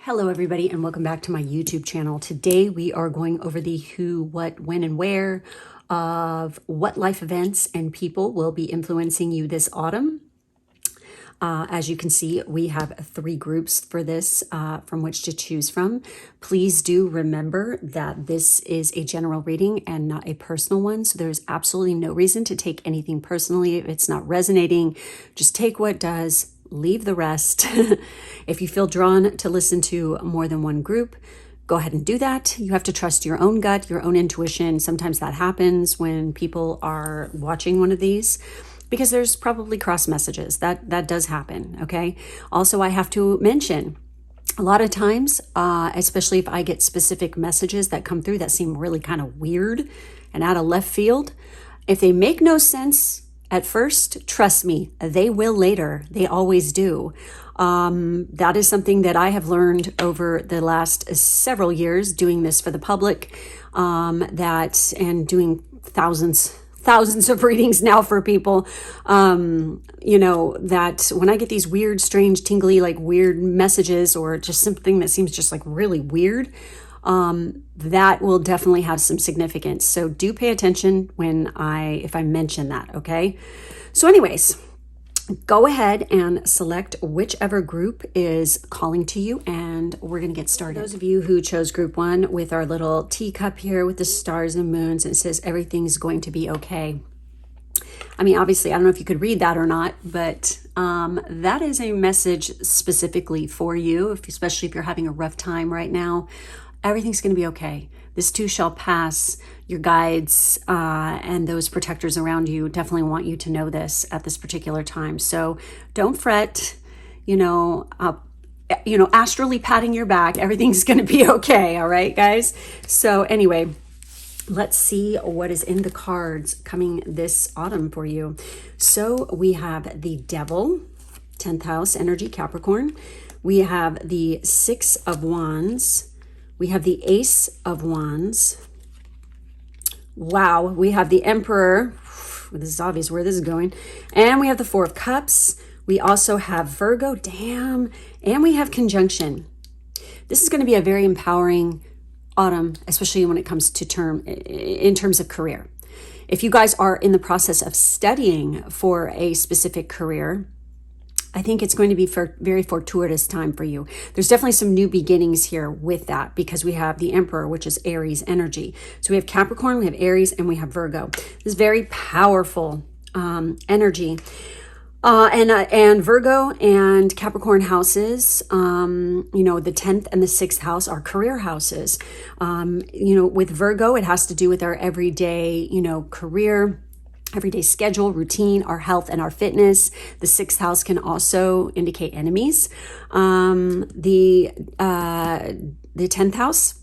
Hello everybody and welcome back to my YouTube channel. Today we are going over the who, what, when, and where of what life events and people will be influencing you this autumn. As you can see, we have 3 groups for this from which to choose from. Please do remember that this is a general reading and not a personal one. So there's absolutely no reason to take anything personally. If it's not resonating, just take what does. Leave the rest. If you feel drawn to listen to more than one group, go ahead and do that. You have to trust your own gut, your own intuition. Sometimes that happens when people are watching one of these because there's probably cross messages. That does happen, okay? Also, I have to mention, a lot of times, especially if I get specific messages that come through that seem really kind of weird and out of left field, if they make no sense at first, trust me, they will later. They always do. That is something that I have learned over the last several years doing this for the public, and doing thousands of readings now for people, that when I get these weird, strange, tingly, like weird messages or just something that seems just like really weird, that will definitely have some significance. So do pay attention if I mention that, okay? So anyways, go ahead and select whichever group is calling to you and we're going to get started. Those of you who chose group 1 with our little teacup here with the stars and moons, and it says everything's going to be okay. I mean, obviously, I don't know if you could read that or not, but that is a message specifically for you, especially if you're having a rough time right now. Everything's going to be okay. This too shall pass. Your guides and those protectors around you definitely want you to know this at this particular time. So don't fret, astrally patting your back. Everything's going to be okay. All right, guys. So anyway, let's see what is in the cards coming this autumn for you. So we have the Devil, 10th house energy, Capricorn. We have the 6 of Wands. We have the Ace of Wands. Wow, we have the Emperor. This is obvious where this is going. And we have the 4 of Cups. We also have Virgo, damn. And we have Conjunction. This is going to be a very empowering autumn, especially when it comes to in terms of career. If you guys are in the process of studying for a specific career, I think it's going to be very fortuitous time for you. There's definitely some new beginnings here with that because we have the Emperor, which is Aries energy. So we have Capricorn, we have Aries, and we have Virgo. This is very powerful energy. And Virgo and Capricorn houses, the 10th and the 6th house are career houses. With Virgo, it has to do with our everyday, career, everyday schedule, routine, our health, and our fitness. The 6th house can also indicate enemies. The 10th house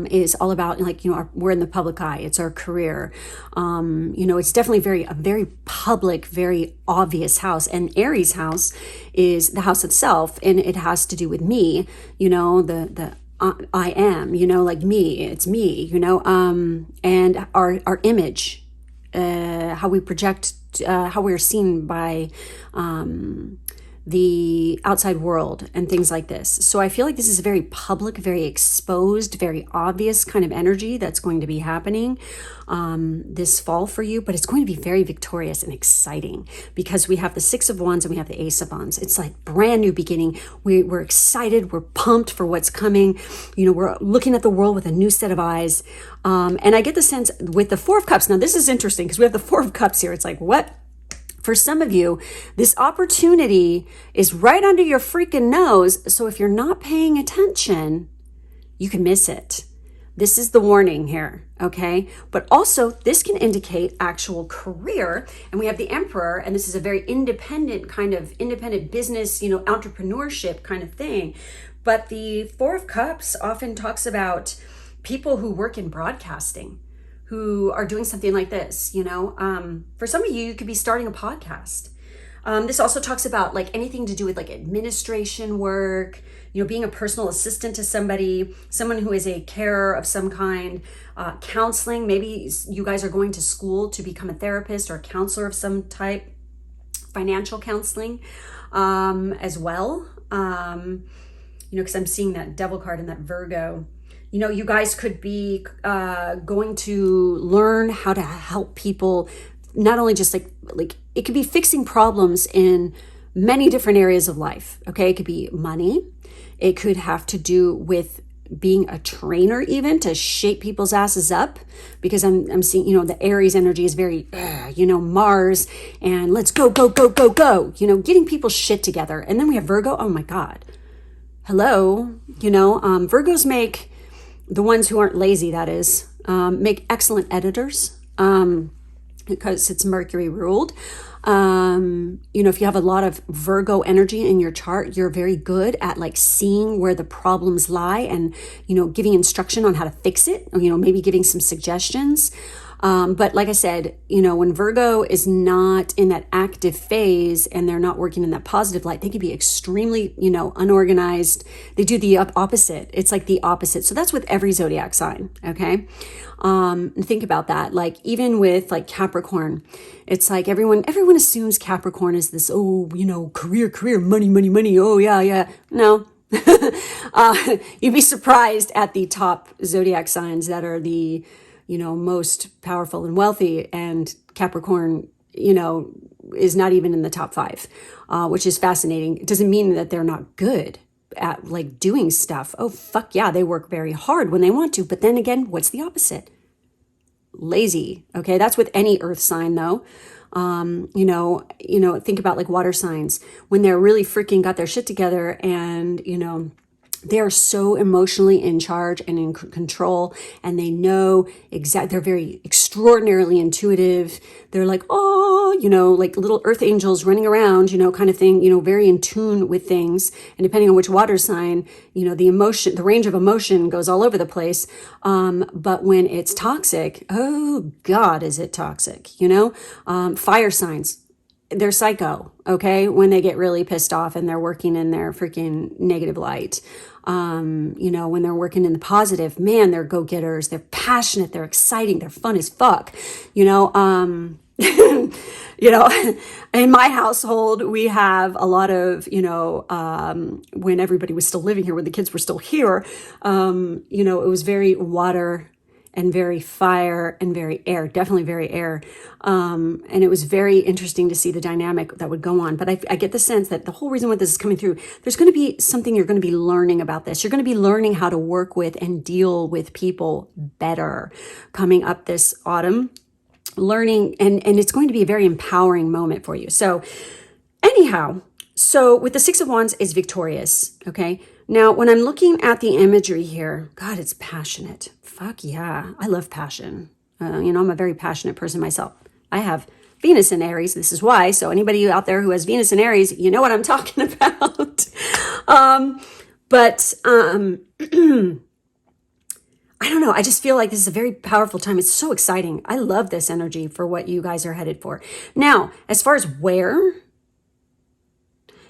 is all about we're in the public eye. It's our career. It's definitely a very public, very obvious house. And Aries house is the house itself, and it has to do with me. I am. Like me. It's me. And our image. How we project, how we're seen by the outside world and things like this. So I feel like this is a very public, very exposed, very obvious kind of energy that's going to be happening this fall for you, but it's going to be very victorious and exciting because we have the 6 of Wands and we have the Ace of Wands. It's like brand new beginning. We're excited. We're pumped for what's coming. We're looking at the world with a new set of eyes. And I get the sense with the 4 of Cups. Now, this is interesting because we have the 4 of Cups here. It's like, what? For some of you, this opportunity is right under your freaking nose. So if you're not paying attention, you can miss it. This is the warning here, okay? But also, this can indicate actual career. And we have the Emperor, and this is a very independent business, entrepreneurship kind of thing. But the 4 of Cups often talks about people who work in broadcasting, who are doing something like this, For some of you, you could be starting a podcast. This also talks about anything to do with administration work, being a personal assistant to somebody, someone who is a carer of some kind, counseling. Maybe you guys are going to school to become a therapist or a counselor of some type, financial counseling as well. you know, because I'm seeing that devil card and that Virgo. You know, you guys could be going to learn how to help people, not only just like it could be fixing problems in many different areas of life. Okay, it could be money. It could have to do with being a trainer, even to shape people's asses up, because I'm seeing, you know, the Aries energy is very, you know, Mars and let's go, go, go, go, go, you know, getting people's shit together. And then we have Virgo. Oh my God. Hello. You know, Virgos make, the ones who aren't lazy, that is, make excellent editors, because it's Mercury ruled. You know, if you have a lot of Virgo energy in your chart, you're very good at like seeing where the problems lie and, you know, giving instruction on how to fix it, or, you know, maybe giving some suggestions. But like I said, you know, when Virgo is not in that active phase and they're not working in that positive light, they can be extremely, you know, unorganized. They do the opposite. It's like the opposite. So that's with every zodiac sign. Okay. And think about that. Like even with like Capricorn, it's like everyone assumes Capricorn is this, oh, you know, career, money, money, money. Oh yeah, yeah. No. You'd be surprised at the top zodiac signs that are the, you know, most powerful and wealthy, and Capricorn, you know, is not even in the top 5, which is fascinating. It doesn't mean that they're not good at like doing stuff. Oh, fuck yeah, they work very hard when they want to. But then again, what's the opposite? Lazy. Okay, that's with any earth sign though. You know, think about like water signs when they're really freaking got their shit together, and, you know, they are so emotionally in charge and in control, and they know they're very extraordinarily intuitive. They're like, oh, you know, like little earth angels running around, you know, kind of thing, you know, very in tune with things. And depending on which water sign, you know, the range of emotion goes all over the place. But when it's toxic, oh God, is it toxic, you know? Fire signs, they're psycho, okay? When they get really pissed off and they're working in their freaking negative light. You know, when they're working in the positive, man, they're go-getters, they're passionate, they're exciting, they're fun as fuck, you know? You know, in my household, we have a lot of, you know, when everybody was still living here, when the kids were still here, you know, it was very water and very fire and very air, definitely very air. And it was very interesting to see the dynamic that would go on. But I get the sense that the whole reason why this is coming through, there's going to be something you're going to be learning about this. You're going to be learning how to work with and deal with people better coming up this autumn, learning, and it's going to be a very empowering moment for you. So anyhow, so with the 6 of Wands is victorious. Okay. Now, when I'm looking at the imagery here, God, it's passionate. Fuck yeah. I love passion. You know, I'm a very passionate person myself. I have Venus in Aries. This is why. So anybody out there who has Venus in Aries, you know what I'm talking about. But I don't know. I just feel like this is a very powerful time. It's so exciting. I love this energy for what you guys are headed for. Now, as far as where,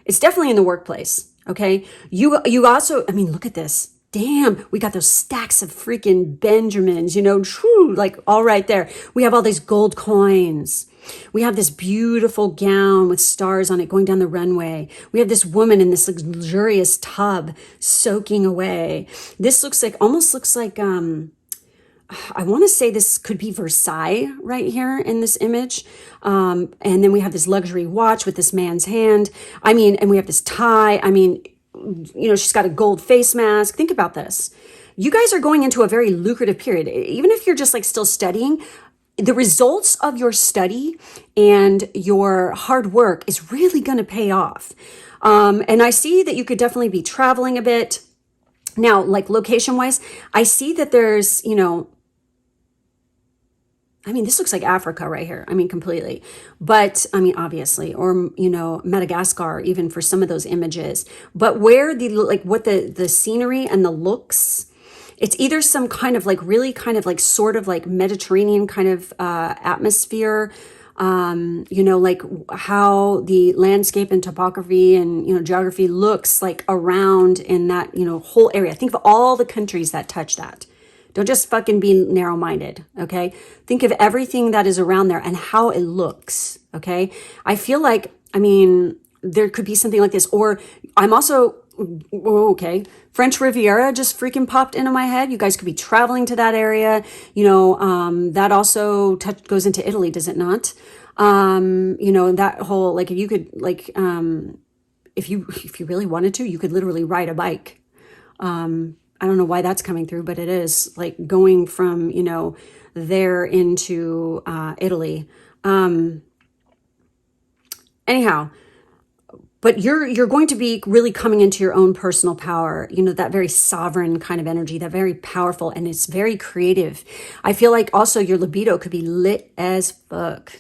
it's definitely in the workplace. Okay. You also, I mean, look at this. Damn, we got those stacks of freaking Benjamins, you know, true, like all right there. We have all these gold coins. We have this beautiful gown with stars on it going down the runway. We have this woman in this luxurious tub soaking away. This almost looks like, I want to say this could be Versailles right here in this image. And then we have this luxury watch with this man's hand. I mean, and we have this tie. I mean, you know, she's got a gold face mask. Think about this. You guys are going into a very lucrative period. Even if you're just like still studying, the results of your study and your hard work is really going to pay off. And I see that you could definitely be traveling a bit. Now, like location wise, I see that there's, you know, I mean, this looks like Africa right here. I mean, completely. But I mean, obviously, or, you know, Madagascar, even for some of those images. But where what the scenery and the looks, it's either some kind of like really kind of like sort of like Mediterranean kind of atmosphere, you know, like how the landscape and topography and, you know, geography looks like around in that, you know, whole area. Think of all the countries that touch that. Don't just fucking be narrow-minded, okay? Think of everything that is around there and how it looks, okay? I feel like, I mean, there could be something like this. Or I'm also okay. French Riviera just freaking popped into my head. You guys could be traveling to that area. You know, that also goes into Italy, does it not? You know, that whole, like, if you could, like, if you really wanted to, you could literally ride a bike. I don't know why that's coming through, but it is, like, going from, you know, there into Italy. Anyhow, but you're going to be really coming into your own personal power, you know, that very sovereign kind of energy, that very powerful, and it's very creative. I feel like also your libido could be lit as fuck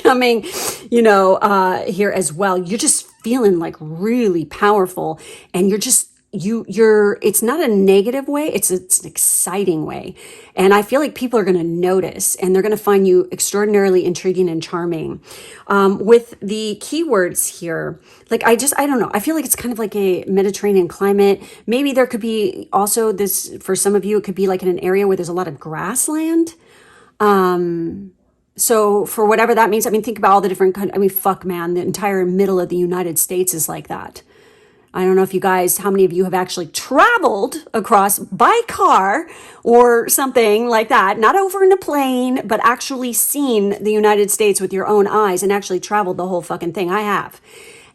coming, you know, here as well. You're just feeling like really powerful, and you're just, you're it's not a negative way, it's an exciting way. And I feel like people are going to notice, and they're going to find you extraordinarily intriguing and charming. With the keywords here, like, I don't know, I feel like it's kind of like a Mediterranean climate. Maybe there could be also this, for some of you, it could be like in an area where there's a lot of grassland. So for whatever that means, I mean, think about all the different I mean, fuck, man, the entire middle of the United States is like that. I don't know if you guys, how many of you have actually traveled across by car or something like that, not over in a plane, but actually seen the United States with your own eyes and actually traveled the whole fucking thing. I have.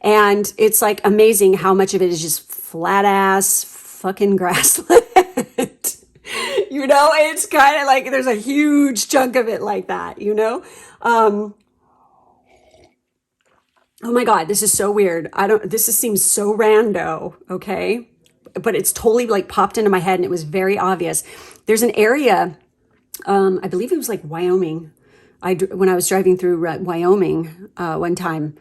And it's like amazing how much of it is just flat ass fucking grassland. You know, it's kind of like there's a huge chunk of it like that, you know? Oh my God, this is so weird. This seems so rando, okay? But it's totally like popped into my head, and it was very obvious. There's an area, I believe it was like Wyoming. When I was driving through Wyoming one time,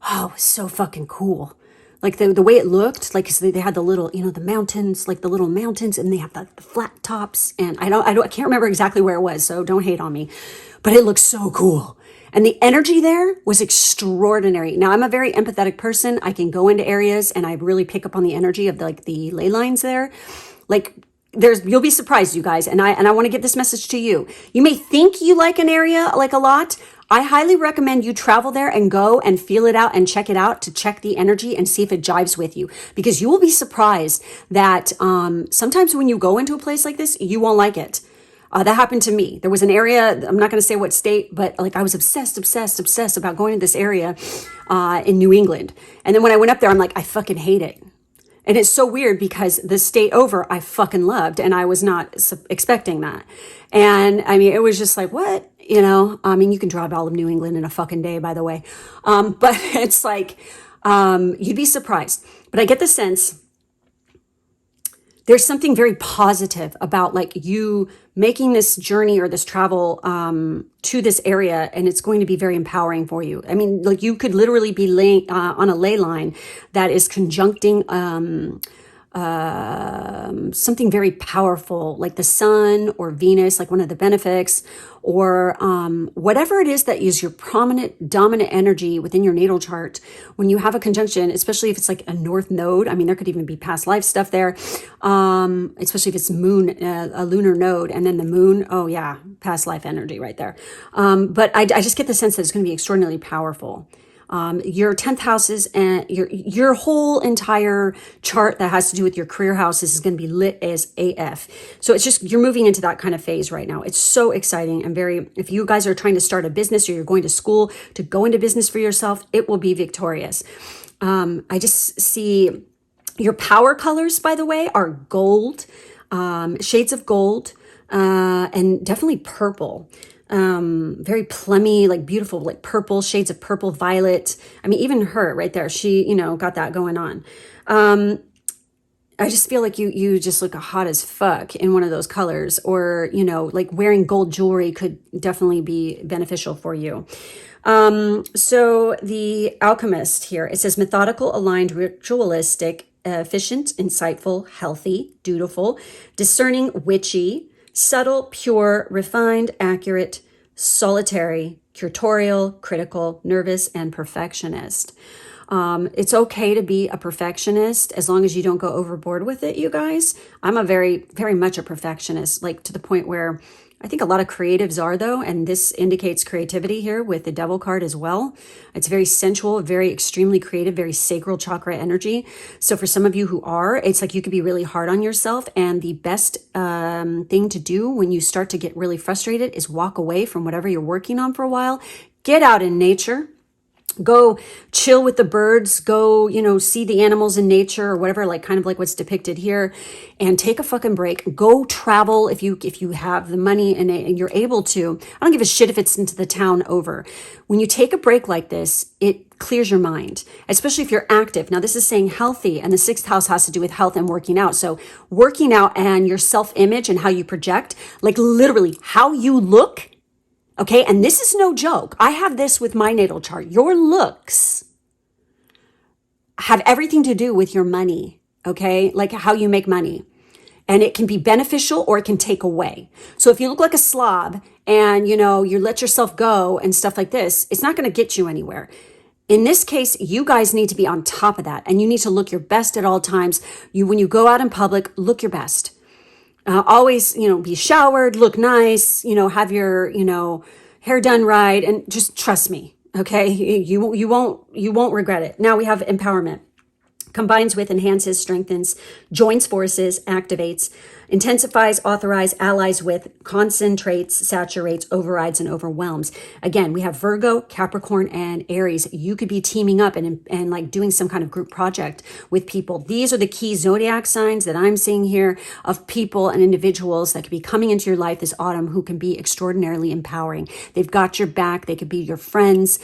oh, it was so fucking cool. Like the way it looked, like, 'cause they had the little, you know, the mountains, like the little mountains, and they have the flat tops. And I can't remember exactly where it was, so don't hate on me, but it looks so cool. And the energy there was extraordinary. Now, I'm a very empathetic person. I can go into areas and I really pick up on the energy of the ley lines there. Like, you'll be surprised, you guys. And I want to give this message to you. You may think you like an area like a lot. I highly recommend you travel there and go and feel it out and check it out, to check the energy and see if it jives with you, because you will be surprised that sometimes when you go into a place like this, you won't like it. That happened to me. There was an area, I'm not going to say what state, but like I was obsessed about going to this area in New England. And then when I went up there, I'm like, I fucking hate it. And it's so weird because the state over, I fucking loved, and I was not expecting that. And I mean, it was just like, what? You know, I mean, you can drive all of New England in a fucking day, by the way. But it's like, you'd be surprised. But I get the sense there's something very positive about like you making this journey or this travel to this area, and it's going to be very empowering for you. I mean, like, you could literally be laying on a ley line that is conjuncting something very powerful, like the sun or Venus, like one of the benefics, or whatever it is that is your prominent dominant energy within your natal chart. When you have a conjunction, especially if it's like a north node, I mean, there could even be past life stuff there, especially if it's moon, a lunar node, and then the moon, oh yeah, past life energy right there. But I just get the sense that it's going to be extraordinarily powerful. Your 10th houses and your whole entire chart that has to do with your career houses is going to be lit as AF. So it's just, you're moving into that kind of phase right now. It's so exciting and if you guys are trying to start a business or you're going to school to go into business for yourself, it will be victorious. I just see your power colors, by the way, are gold, shades of gold, and definitely purple. Very plummy, like beautiful, like purple, shades of purple, violet. I mean, even her right there, she, you know, got that going on. I just feel like you just look hot as fuck in one of those colors, or, you know, like wearing gold jewelry could definitely be beneficial for you. So the alchemist here, it says methodical, aligned, ritualistic, efficient, insightful, healthy, dutiful, discerning, witchy, subtle, pure, refined, accurate, solitary, curatorial, critical, nervous, and perfectionist. It's okay to be a perfectionist as long as you don't go overboard with it, you guys. I'm a very, very much a perfectionist, like to the point where I think a lot of creatives are though, and this indicates creativity here with the devil card as well. It's very sensual, very extremely creative, very sacral chakra energy. So for some of you who are, it's like you could be really hard on yourself, and the best thing to do when you start to get really frustrated is walk away from whatever you're working on for a while. Get out in nature. Go chill with the birds, go, see the animals in nature or whatever, like kind of like what's depicted here, and take a fucking break. Go travel if you have the money and you're able to. I don't give a shit if it's into the town over. When you take a break like this, it clears your mind, especially if you're active. Now this is saying healthy, and the 6th house has to do with health and working out. So working out and your self-image and how you project, like literally how you look. Okay, and this is no joke. I have this with my natal chart. Your looks have everything to do with your money, okay? Like how you make money. And it can be beneficial or it can take away. So if you look like a slob and, you let yourself go and stuff like this, it's not going to get you anywhere. In this case, you guys need to be on top of that, and you need to look your best at all times. When you go out in public, look your best. Always, be showered, look nice, have your, hair done right, and just trust me. Okay. You won't regret it. Now we have empowerment. Combines with, enhances, strengthens, joins forces, activates, intensifies, authorizes, allies with, concentrates, saturates, overrides, and overwhelms. Again, we have Virgo, Capricorn, and Aries. You could be teaming up and like doing some kind of group project with people. These are the key zodiac signs that I'm seeing here of people and individuals that could be coming into your life this autumn who can be extraordinarily empowering. They've got your back. They could be your friends.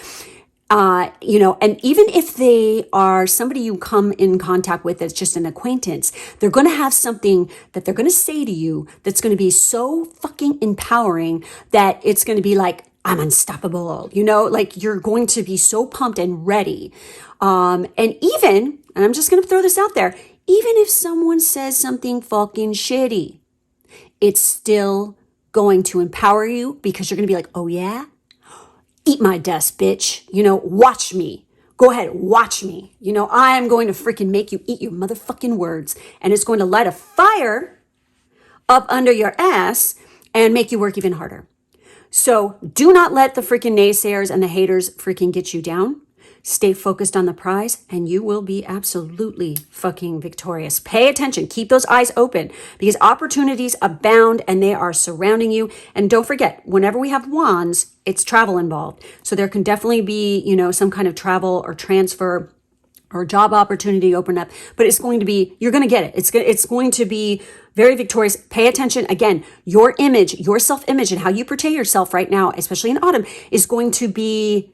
And even if they are somebody you come in contact with that's just an acquaintance, they're going to have something that they're going to say to you that's going to be so fucking empowering that it's going to be like, I'm unstoppable, like you're going to be so pumped and ready. And I'm just going to throw this out there, even if someone says something fucking shitty, it's still going to empower you because you're going to be like, oh yeah? Eat my dust, bitch. Watch me. Go ahead, watch me. I am going to freaking make you eat your motherfucking words. And it's going to light a fire up under your ass and make you work even harder. So do not let the freaking naysayers and the haters freaking get you down. Stay focused on the prize and you will be absolutely fucking victorious. Pay attention. Keep those eyes open because opportunities abound and they are surrounding you. And don't forget, whenever we have wands, it's travel involved. So there can definitely be, some kind of travel or transfer or job opportunity open up, but it's going to be, you're going to get it. It's going to be very victorious. Pay attention. Again, your image, your self-image and how you portray yourself right now, especially in autumn, is going to be,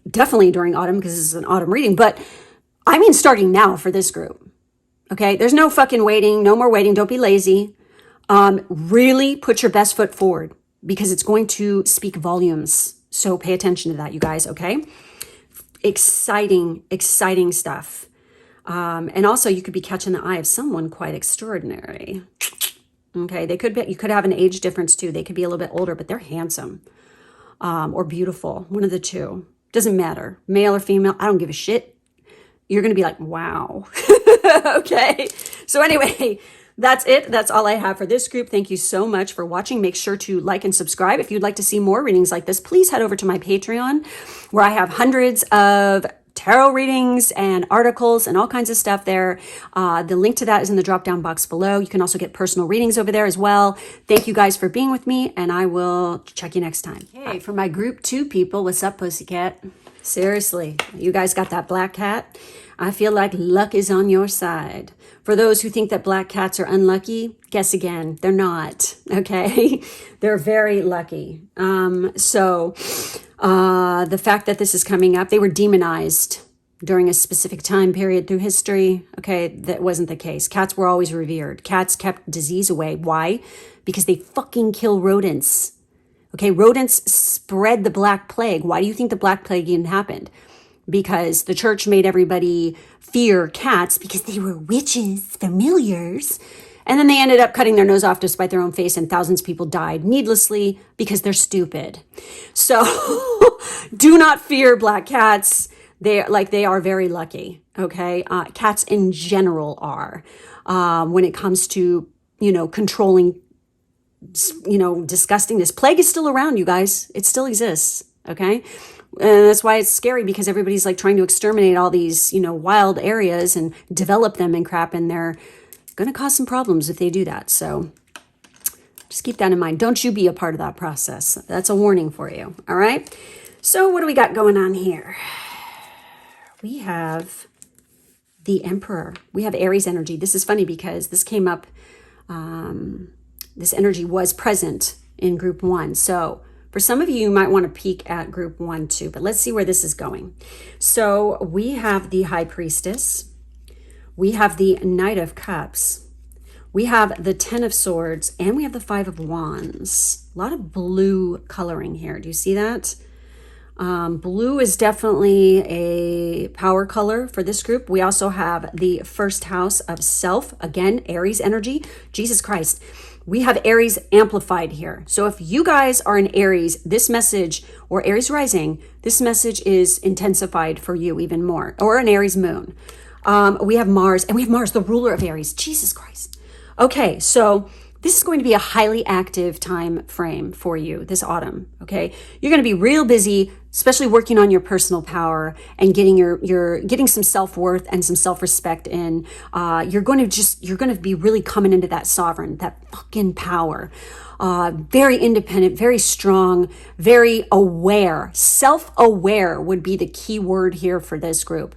definitely during autumn because this is an autumn reading, but I mean starting now for this group. Okay, there's no fucking waiting, no more waiting. Don't be lazy. Really put your best foot forward because it's going to speak volumes. So pay attention to that, you guys, okay? Exciting stuff. And also you could be catching the eye of someone quite extraordinary. Okay, you could have an age difference too. They could be a little bit older, but they're handsome or beautiful, one of the two. Doesn't matter, male or female, I don't give a shit. You're going to be like, wow. Okay. So anyway, that's it. That's all I have for this group. Thank you so much for watching. Make sure to like and subscribe. If you'd like to see more readings like this, please head over to my Patreon where I have hundreds of tarot readings and articles and all kinds of stuff there. The link to that is in the drop down box below. You can also get personal readings over there as well. Thank you guys for being with me and I will check you next time. Hey, for my group 2 people, what's up, pussycat? Seriously, you guys got that black cat? I feel like luck is on your side. For those who think that black cats are unlucky, guess again, they're not, okay? They're very lucky. The fact that this is coming up, they were demonized during a specific time period through history. Okay, that wasn't the case. Cats were always revered. Cats kept disease away. Why? Because they fucking kill rodents. Okay, rodents spread the Black Plague. Why do you think the Black Plague even happened? Because the church made everybody fear cats because they were witches, familiars. And then they ended up cutting their nose off to spite their own face and thousands of people died needlessly because they're stupid. So do not fear black cats. They are very lucky. Okay. Cats in general are, when it comes to, controlling disgusting. This plague is still around, you guys. It still exists. Okay. And that's why it's scary, because everybody's like trying to exterminate all these, wild areas and develop them and crap. And they're going to cause some problems if they do that. So just keep that in mind. Don't you be a part of that process. That's a warning for you. All right. So what do we got going on here? We have the Emperor. We have Aries energy. This is funny because this came up. This energy was present in group 1. So for some of you, you might want to peek at group 1 too, but let's see where this is going. So we have the High Priestess. We have the Knight of Cups. We have the 10 of Swords, and we have the 5 of Wands. A lot of blue coloring here. Do you see that? Blue is definitely a power color for this group. We also have the first house of self. Again, Aries energy. Jesus Christ. We have Aries amplified here. So if you guys are an Aries, this message, or Aries rising, this message is intensified for you even more. Or an Aries moon. We have Mars, and we have Mars, the ruler of Aries. Jesus Christ. Okay, so this is going to be a highly active time frame for you this autumn, okay? You're going to be real busy, especially working on your personal power and getting getting some self-worth and some self-respect in. You're going to be really coming into that sovereign, that fucking power. Very independent, very strong, very aware. Self-aware would be the key word here for this group.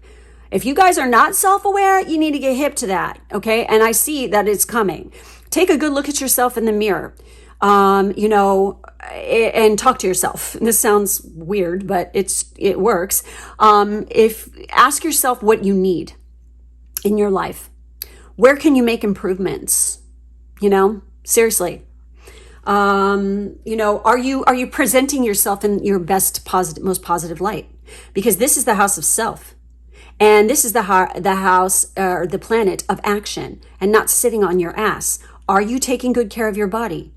If you guys are not self-aware, you need to get hip to that, okay? And I see that it's coming. Take a good look at yourself in the mirror, and talk to yourself. This sounds weird, but it works. Ask yourself what you need in your life. Where can you make improvements? Seriously. Are you presenting yourself in your best most positive light? Because this is the house of self. And this is the house or the planet of action, and not sitting on your ass. Are you taking good care of your body?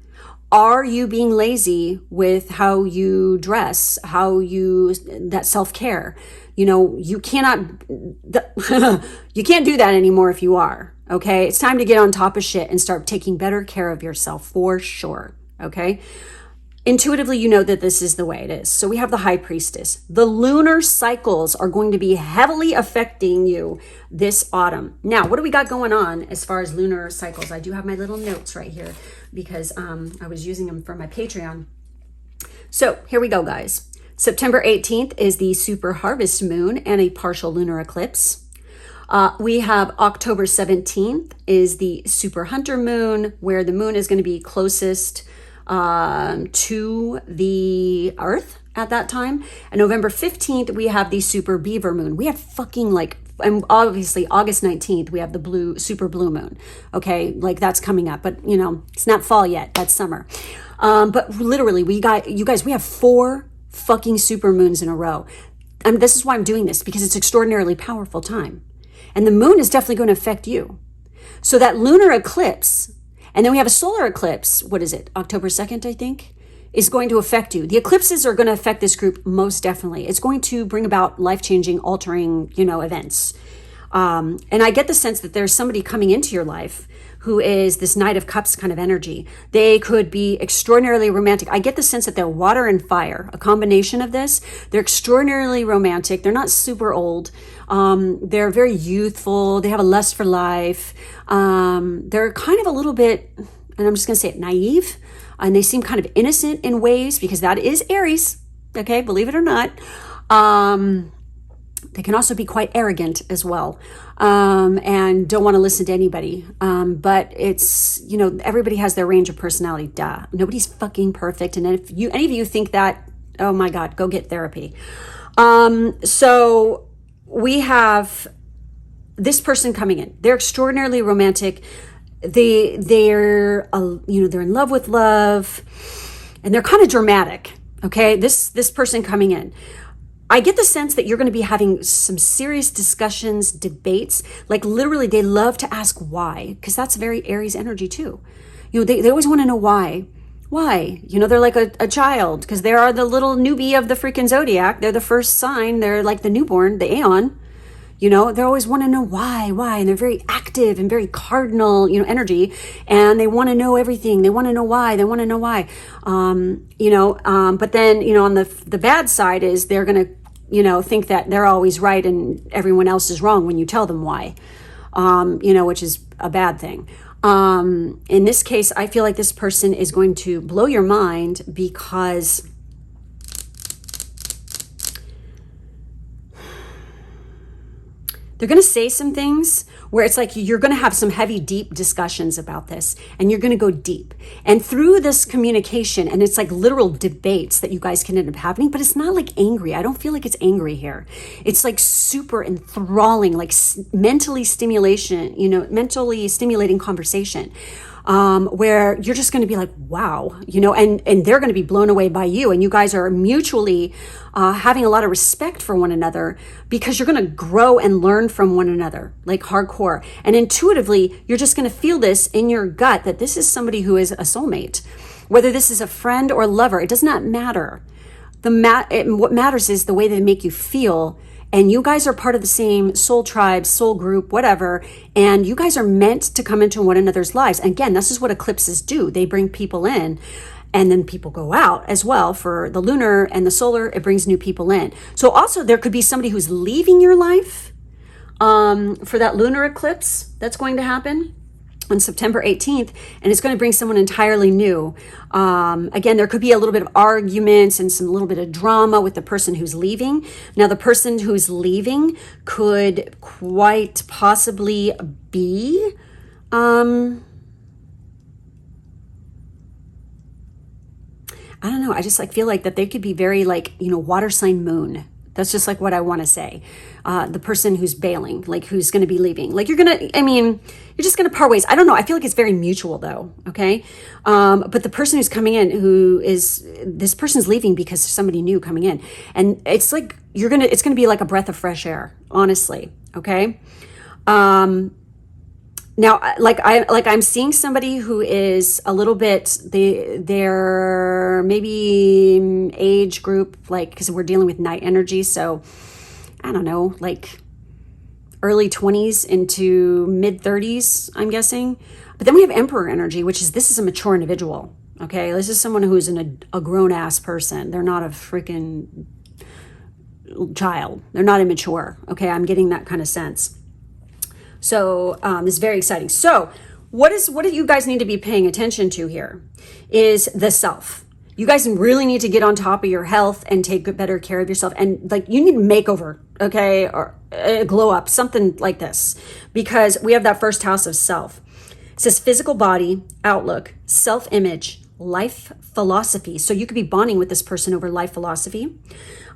Are you being lazy with how you dress, that self-care? You cannot, you can't do that anymore if you are, okay? It's time to get on top of shit and start taking better care of yourself for sure, okay? Intuitively, you know that this is the way it is. So we have the High Priestess. The lunar cycles are going to be heavily affecting you this autumn. Now, what do we got going on as far as lunar cycles? I do have my little notes right here because I was using them for my Patreon. So here we go, guys. September 18th is the super harvest moon and a partial lunar eclipse. We have October 17th is the super hunter moon, where the moon is going to be closest to the earth at that time. And November 15th, we have the super beaver moon. We have and obviously August 19th, we have the super blue moon. Okay. That's coming up, but it's not fall yet. That's summer. But literally we have 4 fucking super moons in a row. And this is why I'm doing this, because it's extraordinarily powerful time. And the moon is definitely going to affect you. So that lunar eclipse, and then we have a solar eclipse, what is it, October 2nd, I think, is going to affect you. The eclipses are going to affect this group most definitely. It's going to bring about life-changing, altering, events. And I get the sense that there's somebody coming into your life who is this Knight of Cups kind of energy. They could be extraordinarily romantic. I get the sense that they're water and fire, a combination of this. They're extraordinarily romantic. They're not super old. They're very youthful. They have a lust for life. They're kind of a little bit, and I'm just going to say it, naive. And they seem kind of innocent in ways, because that is Aries. Okay, believe it or not. They can also be quite arrogant as well, and don't want to listen to anybody. But it's, everybody has their range of personality. Duh. Nobody's fucking perfect. And if any of you think that, oh my God, go get therapy. So we have this person coming in. They're extraordinarily romantic. They're in love with love, and they're kind of dramatic. Okay. This person coming in, I get the sense that you're going to be having some serious discussions, debates. Like literally, they love to ask why, because that's very Aries energy too. They always want to know why. Why? They're like a child, because they are the little newbie of the freaking zodiac. They're the first sign. They're like the newborn, the Aeon. You know, they always want to know why, and they're very active and very cardinal, energy, and they want to know everything. They want to know why. But then, on the bad side is they're going to, think that they're always right and everyone else is wrong when you tell them why, which is a bad thing. In this case, I feel like this person is going to blow your mind because they're going to say some things where it's like you're going to have some heavy, deep discussions about this, and you're going to go deep. And through this communication, and it's like literal debates that you guys can end up having, but it's not like angry. I don't feel like it's angry here. It's like super enthralling, like mentally stimulating conversation. Where you're just going to be like, wow, and they're going to be blown away by you. And you guys are mutually having a lot of respect for one another because you're going to grow and learn from one another, like hardcore. And intuitively, you're just going to feel this in your gut that this is somebody who is a soulmate. Whether this is a friend or lover, it does not matter. What matters is the way they make you feel. And you guys are part of the same soul tribe, soul group, whatever. And you guys are meant to come into one another's lives. And again, this is what eclipses do. They bring people in and then people go out as well. For the lunar and the solar, it brings new people in. So also there could be somebody who's leaving your life for that lunar eclipse that's going to happen on September 18th, and it's going to bring someone entirely new. Again, there could be a little bit of arguments and some little bit of drama with the person who's leaving. Now, the person who's leaving could quite possibly be, I don't know. I just feel like that they could be very water sign moon. That's just what I want to say. The person who's bailing, who's going to be leaving, you're just going to part ways. I don't know. I feel like it's very mutual though. Okay. But the person who's coming in, this person's leaving because there's somebody new coming in. And it's it's going to be like a breath of fresh air, honestly. Okay. Now, I'm seeing somebody who is a little bit, they're maybe age group, because we're dealing with night energy. So I don't know, early 20s into mid 30s, I'm guessing. But then we have emperor energy, this is a mature individual. Okay. This is someone who's a grown ass person. They're not a freaking child. They're not immature. Okay. I'm getting that kind of sense. So it's very exciting. So what do you guys need to be paying attention to here is the self. You guys really need to get on top of your health and take better care of yourself. And you need a makeover, okay, or a glow up, something like this, because we have that first house of self. It says physical body, outlook, self-image, life philosophy. So you could be bonding with this person over life philosophy,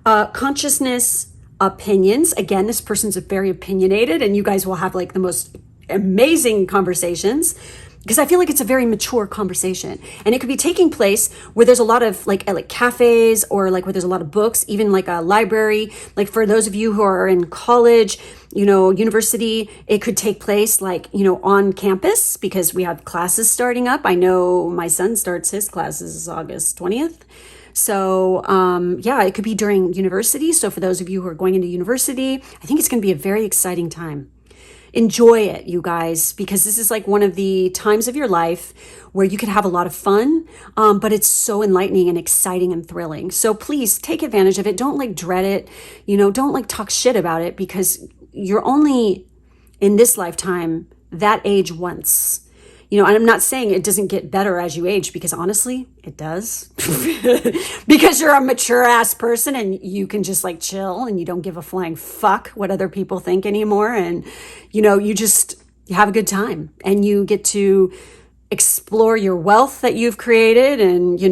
consciousness, opinions. Again, this person's very opinionated and you guys will have the most amazing conversations because I feel like it's a very mature conversation, and it could be taking place where there's a lot of at cafes or where there's a lot of books, even a library. For those of you who are in college, university, it could take place on campus because we have classes starting up. I know my son starts his classes August 20th. So, it could be during university. So for those of you who are going into university, I think it's going to be a very exciting time. Enjoy it, you guys, because this is one of the times of your life where you could have a lot of fun, but it's so enlightening and exciting and thrilling. So please take advantage of it. Don't dread it. Don't talk shit about it because you're only in this lifetime that age once. And I'm not saying it doesn't get better as you age, because honestly, it does. Because you're a mature ass person and you can just chill and you don't give a flying fuck what other people think anymore. And, you have a good time and you get to explore your wealth that you've created and,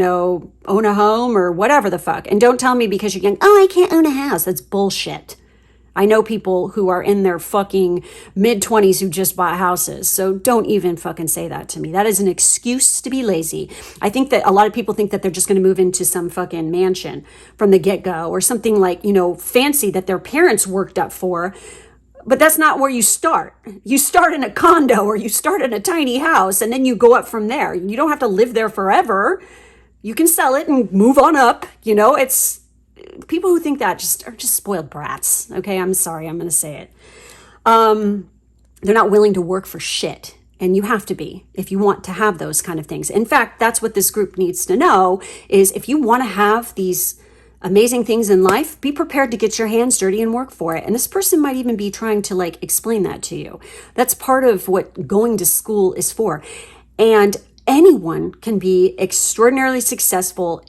own a home or whatever the fuck. And don't tell me because you're young, I can't own a house. That's bullshit. I know people who are in their fucking mid-20s who just bought houses. So don't even fucking say that to me. That is an excuse to be lazy. I think that a lot of people think that they're just going to move into some fucking mansion from the get-go or something fancy that their parents worked up for. But that's not where you start. You start in a condo or you start in a tiny house and then you go up from there. You don't have to live there forever. You can sell it and move on up. It's... People who think that are just spoiled brats. Okay, I'm sorry, I'm going to say it. They're not willing to work for shit. And you have to be if you want to have those kind of things. In fact, that's what this group needs to know is if you want to have these amazing things in life, be prepared to get your hands dirty and work for it. And this person might even be trying to like explain that to you. That's part of what going to school is for. And anyone can be extraordinarily successful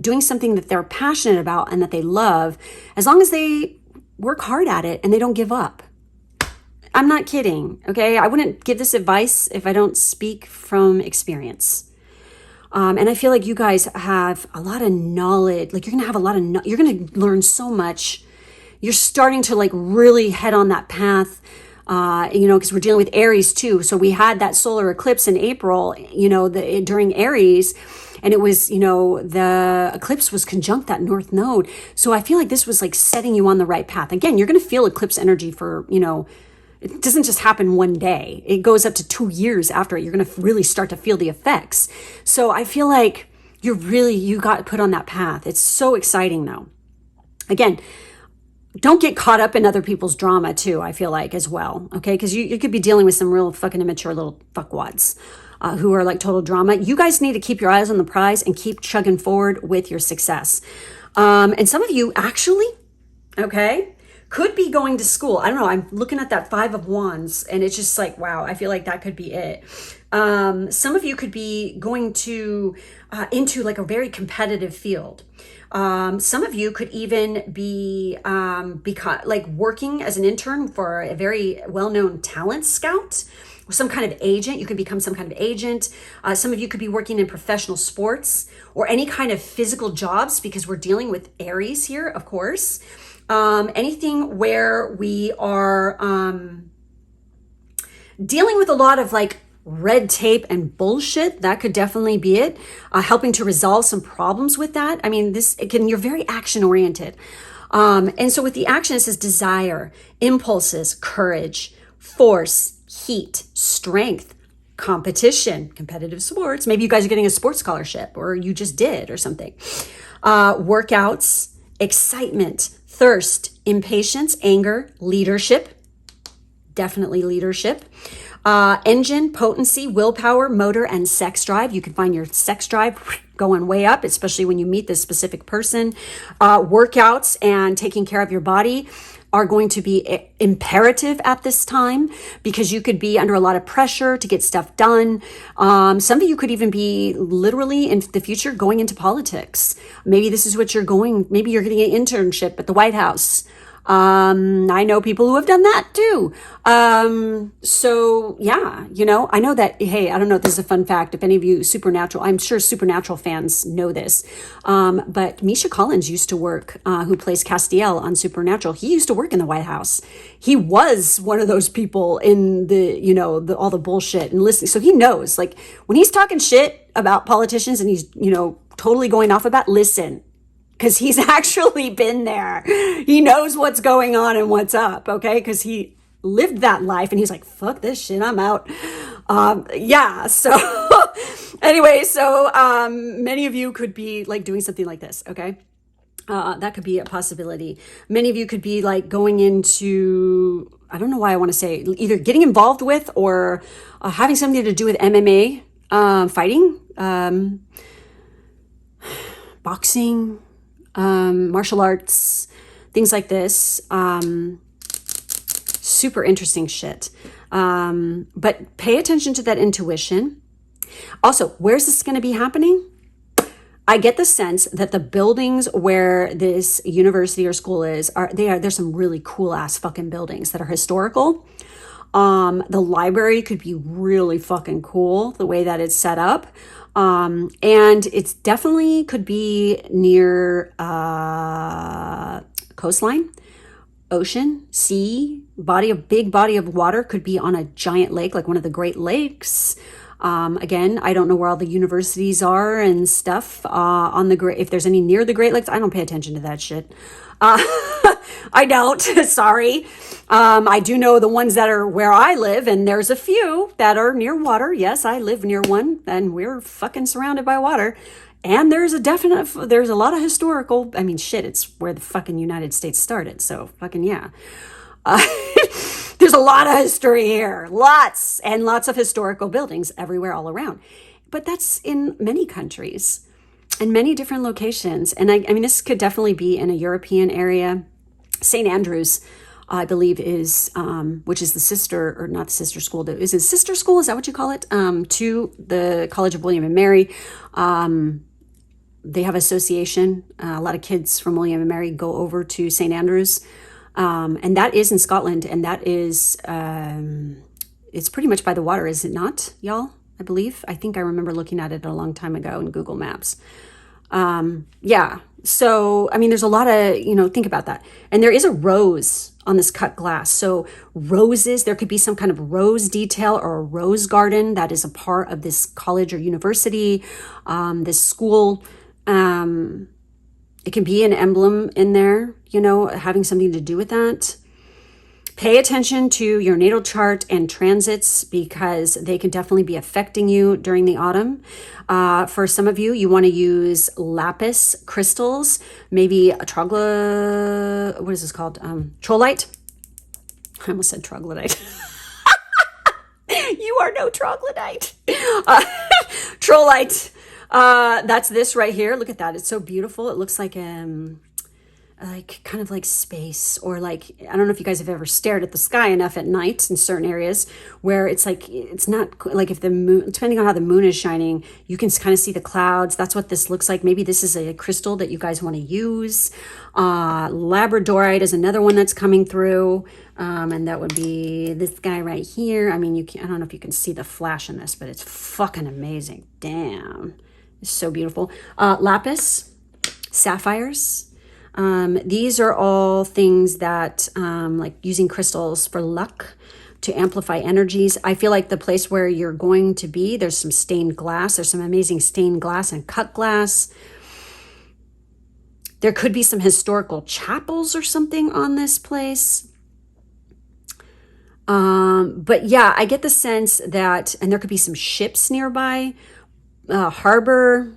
doing something that they're passionate about and that they love, as long as they work hard at it and they don't give up. I'm not kidding, okay? I wouldn't give this advice if I don't speak from experience. And I feel like you guys have a lot of knowledge. Like you're going to have a lot of, you're going to learn so much. You're starting to like really head on that path, because we're dealing with Aries too. So we had that solar eclipse in April, during Aries. And it was, the eclipse was conjunct that North Node. So I feel like this was like setting you on the right path. Again, you're going to feel eclipse energy for, it doesn't just happen one day. It goes up to 2 years after it. You're going to really start to feel the effects. So I feel like you got put on that path. It's so exciting though. Again, don't get caught up in other people's drama too, I feel like as well. Okay. Cause you could be dealing with some real fucking immature little fuckwads who are like total drama. You guys need to keep your eyes on the prize and keep chugging forward with your success. And some of you actually, okay, could be going to school. I don't know. I'm looking at that 5 of Wands and it's just like, wow, I feel like that could be it. Some of you could be going to into like a very competitive field. Some of you could even be like working as an intern for a very well-known talent scout, or some kind of agent. You could become some kind of agent. Some of you could be working in professional sports or any kind of physical jobs, because we're dealing with Aries here, of course. Anything where we are dealing with a lot of like red tape and bullshit, that could definitely be it. Helping to resolve some problems with that. I mean, you're very action oriented. And so with the action, it says desire, impulses, courage, force, heat, strength, competition, competitive sports. Maybe you guys are getting a sports scholarship or you just did or something. Workouts, excitement, thirst, impatience, anger, leadership, definitely leadership, engine, potency, willpower, motor, and sex drive. You can find your sex drive going way up, especially when you meet this specific person. Workouts and taking care of your body are going to be imperative at this time, because you could be under a lot of pressure to get stuff done. Some of you could even be literally in the future going into politics. Maybe this is what you're going, maybe you're getting an internship at the White House. I know people who have done that too. So yeah, I know that, hey, I don't know if this is a fun fact. If any of you Supernatural, I'm sure Supernatural fans know this. But Misha Collins used to work, who plays Castiel on Supernatural. He used to work in the White House. He was one of those people in the, all the bullshit and listening. So he knows, like when he's talking shit about politicians and he's, totally going off about, listen, because he's actually been there. He knows what's going on and what's up, okay? Because he lived that life and he's like, fuck this shit, I'm out. So anyway, many of you could be like doing something like this, okay? That could be a possibility. Many of you could be like going into, I don't know why I want to say, either getting involved with or having something to do with MMA, fighting, boxing, martial arts, things like this. Super interesting shit. But pay attention to that intuition. Also, where's this going to be happening? I get the sense that the buildings where this university or school is, there's some really cool ass fucking buildings that are historical. The library could be really fucking cool, the way that it's set up. And it's definitely could be near coastline, ocean, sea, big body of water, could be on a giant lake, like one of the Great Lakes. Again, I don't know where all the universities are and stuff if there's any near the Great Lakes. I don't pay attention to that shit. I don't, sorry. I do know the ones that are where I live, and there's a few that are near water. Yes, I live near one, and we're fucking surrounded by water. And there's a lot of historical, I mean, shit, it's where the fucking United States started. So fucking yeah. There's a lot of history here, lots and lots of historical buildings everywhere all around. But that's in many countries and many different locations. And I mean, this could definitely be in a European area. St. Andrews, I believe, is, which is the sister, or not the sister school, is it sister school? Is that what you call it? To the College of William and Mary. They have association. A lot of kids from William and Mary go over to St. Andrews. And that is in Scotland. And that is, it's pretty much by the water, is it not, y'all? I believe. I think I remember looking at it a long time ago in Google Maps. Yeah. So, I mean, there's a lot of, think about that. And there is a rose on this cut glass. So roses, there could be some kind of rose detail or a rose garden that is a part of this college or university, this school. It can be an emblem in there, having something to do with that. Pay attention to your natal chart and transits because they can definitely be affecting you during the autumn. For some of you, you want to use lapis crystals, maybe a what is this called? Trollite. I almost said troglodyte. You are no troglodyte. Trollite. That's this right here. Look at that. It's so beautiful. It looks like kind of like space, or like, I don't know if you guys have ever stared at the sky enough at night in certain areas where it's like, it's not like, if the moon, depending on how the moon is shining, you can kind of see the clouds. That's what this looks like. Maybe this is a crystal that you guys want to use. Labradorite is another one that's coming through. And that would be this guy right here. I mean, I don't know if you can see the flash in this, but it's fucking amazing. Damn. It's so beautiful. Lapis, sapphires. These are all things that, like using crystals for luck to amplify energies. I feel like the place where you're going to be, there's some stained glass. There's some amazing stained glass and cut glass. There could be some historical chapels or something on this place. But yeah, I get the sense that, and there could be some ships nearby, harbor.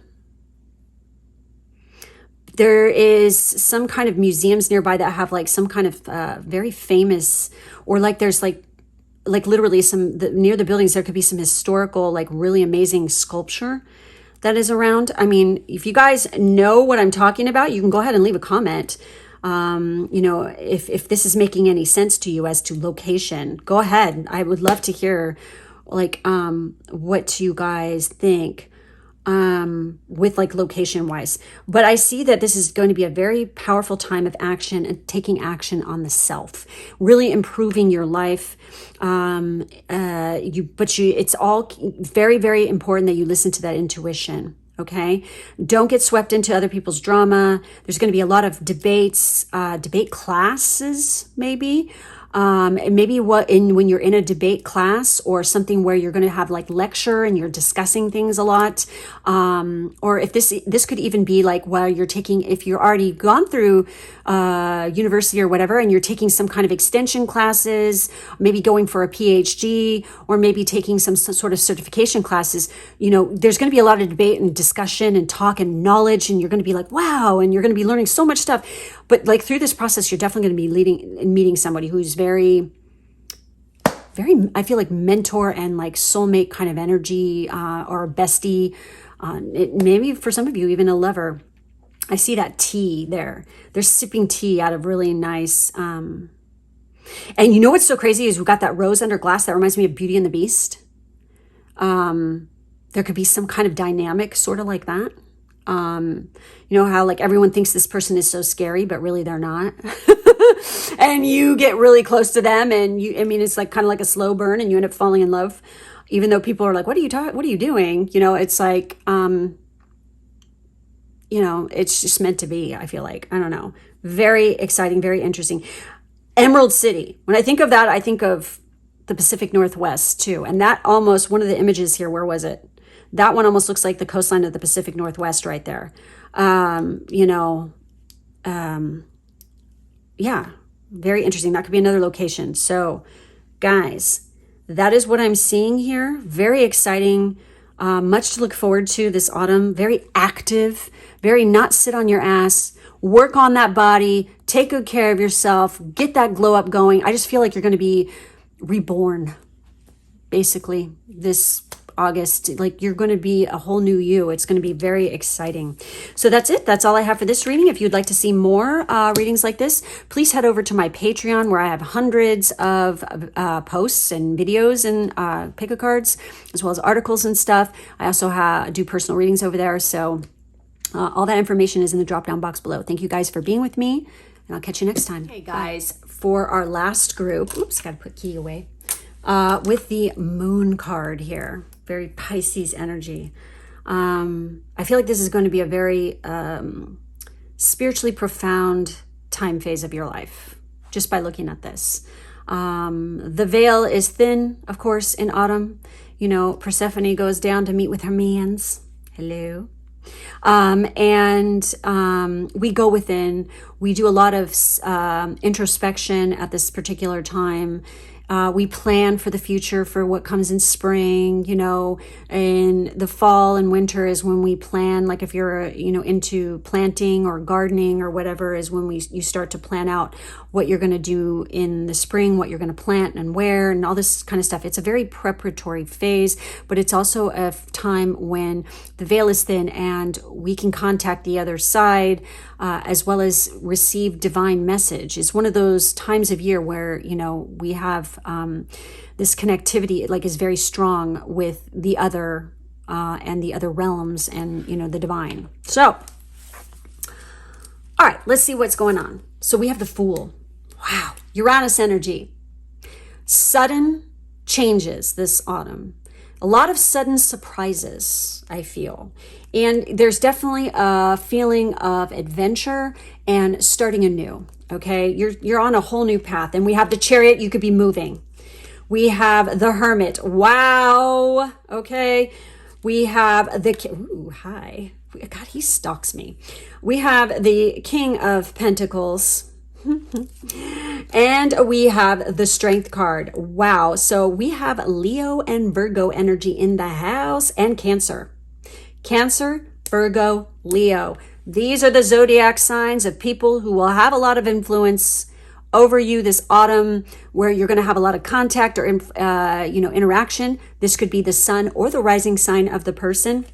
There is some kind of museums nearby that have like some kind of very famous, or like there's like literally near the buildings, there could be some historical, like really amazing sculpture that is around. I mean, if you guys know what I'm talking about, you can go ahead and leave a comment. If this is making any sense to you as to location, go ahead. I would love to hear like what you guys think. With like location wise, but I see that this is going to be a very powerful time of action and taking action on the self, really improving your life. It's all very, very important that you listen to that intuition. Okay. Don't get swept into other people's drama. There's going to be a lot of debates, debate classes, maybe. Maybe when you're in a debate class or something where you're going to have like lecture and you're discussing things a lot, or if this could even be like while you're taking, if you're already gone through university or whatever, and you're taking some kind of extension classes, maybe going for a PhD, or maybe taking some sort of certification classes. There's going to be a lot of debate and discussion and talk and knowledge, and you're going to be like, wow, and you're going to be learning so much stuff. But like through this process, you're definitely going to be meeting somebody who's very, very, I feel like mentor and like soulmate kind of energy, or a bestie. Maybe for some of you, even a lover. I see that tea there. They're sipping tea out of really nice. And you know what's so crazy is we've got that rose under glass that reminds me of Beauty and the Beast. There could be some kind of dynamic sort of like that. How like everyone thinks this person is so scary, but really they're not. And you get really close to them, and it's like kind of like a slow burn, and you end up falling in love, even though people are like, what are you doing? It's like, it's just meant to be. I feel like, I don't know. Very exciting, very interesting. Emerald City. When I think of that, I think of the Pacific Northwest too. And that almost, one of the images here, where was it? That one almost looks like the coastline of the Pacific Northwest right there. Yeah, very interesting. That could be another location. So guys, that is what I'm seeing here. Very exciting. Much to look forward to this autumn. Very active, very not sit on your ass. Work on that body. Take good care of yourself. Get that glow up going. I just feel like you're going to be reborn, basically, this August. Like, you're going to be a whole new you. It's going to be very exciting. So that's it. That's all I have for this reading. If you'd like to see more readings like this, please head over to my Patreon, where I have hundreds of posts and videos and pick a cards, as well as articles and stuff. I also do personal readings over there. So all that information is in the drop down box below. Thank you guys for being with me, and I'll catch you next time. Okay, guys, for our last group, oops, got to put key away, with the moon card here. Very Pisces energy. I feel like this is going to be a very spiritually profound time phase of your life, just by looking at this. The veil is thin, of course, in autumn. You know, Persephone goes down to meet with her mans. Hello. We go within. We do a lot of introspection at this particular time. We plan for the future, for what comes in spring, you know. In the fall and winter is when we plan, like if you're, you know, into planting or gardening or whatever, is when you start to plan out what you're going to do in the spring, what you're going to plant and where, and all this kind of stuff. It's a very preparatory phase, but it's also a time when the veil is thin and we can contact the other side, as well as receive divine message. It's one of those times of year where, you know, we have this connectivity, like, is very strong with the other and the other realms and, you know, the divine. So, all right, let's see what's going on. So we have the Fool. Wow, Uranus energy. Sudden changes this autumn. A lot of sudden surprises, I feel. And there's definitely a feeling of adventure and starting anew, okay? You're on a whole new path. And we have the Chariot, you could be moving. We have the Hermit, wow, okay? We have the, ooh, hi. God, he stalks me. We have the King of Pentacles. And we have the Strength card. Wow. So we have Leo and Virgo energy in the house, and Cancer. Cancer, Virgo, Leo. These are the zodiac signs of people who will have a lot of influence over you this autumn, where you're going to have a lot of contact or interaction. This could be the sun or the rising sign of the person.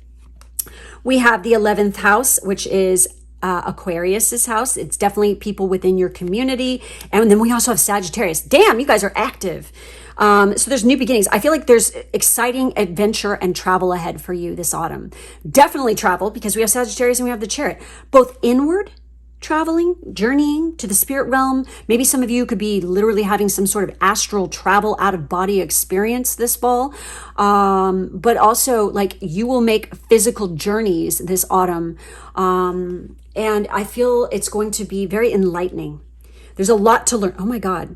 We have the 11th house, which is Aquarius's house. It's definitely people within your community. And then we also have Sagittarius. Damn, you guys are active. So there's new beginnings. I feel like there's exciting adventure and travel ahead for you this autumn. Definitely travel, because we have Sagittarius and we have the Chariot. Both inward traveling, journeying to the spirit realm. Maybe some of you could be literally having some sort of astral travel, out of body experience this fall. But also, like, you will make physical journeys this autumn. And I feel it's going to be very enlightening. There's a lot to learn. Oh my God.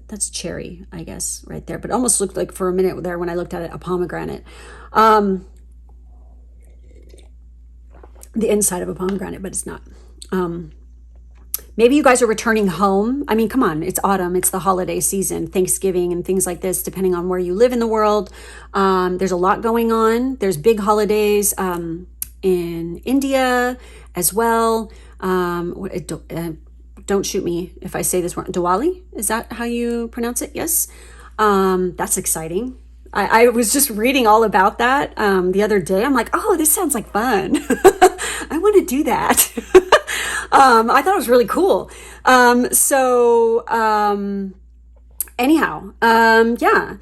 That's cherry, I guess, right there. But it almost looked like, for a minute there when I looked at it, a pomegranate. The inside of a pomegranate, but it's not. Maybe you guys are returning home. I mean, come on, it's autumn, it's the holiday season, Thanksgiving and things like this, depending on where you live in the world. There's a lot going on. There's big holidays in India as well. Don't shoot me if I say this wrong. Diwali, is that how you pronounce it? Yes. That's exciting. I was just reading all about that the other day. I'm like, oh, this sounds like fun. I want to do that. I thought it was really cool. Anyhow, yeah,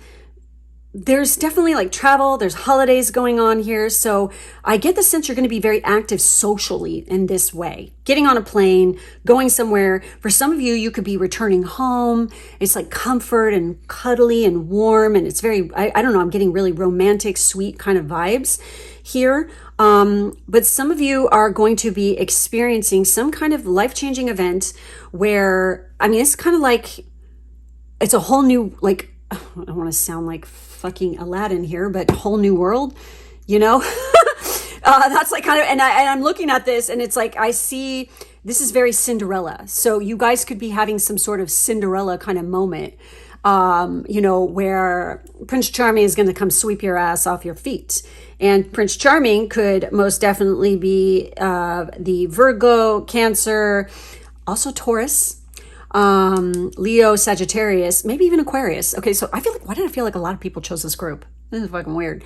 there's definitely like travel, there's holidays going on here. So I get the sense you're going to be very active socially in this way, getting on a plane, going somewhere. For some of you, you could be returning home. It's like comfort and cuddly and warm. And it's very, I don't know, I'm getting really romantic, sweet kind of vibes here. But some of you are going to be experiencing some kind of life-changing event where, I mean, it's kind of like, it's a whole new, like, I don't want to sound like fucking Aladdin here, but whole new world, you know? That's like kind of, and I'm looking at this and it's like, I see, this is very Cinderella. So you guys could be having some sort of Cinderella kind of moment, you know, where Prince Charming is going to come sweep your ass off your feet. And Prince Charming could most definitely be the Virgo, Cancer, also Taurus, Leo, Sagittarius, maybe even Aquarius. Okay, so I feel like, why did I feel like a lot of people chose this group? This is fucking weird.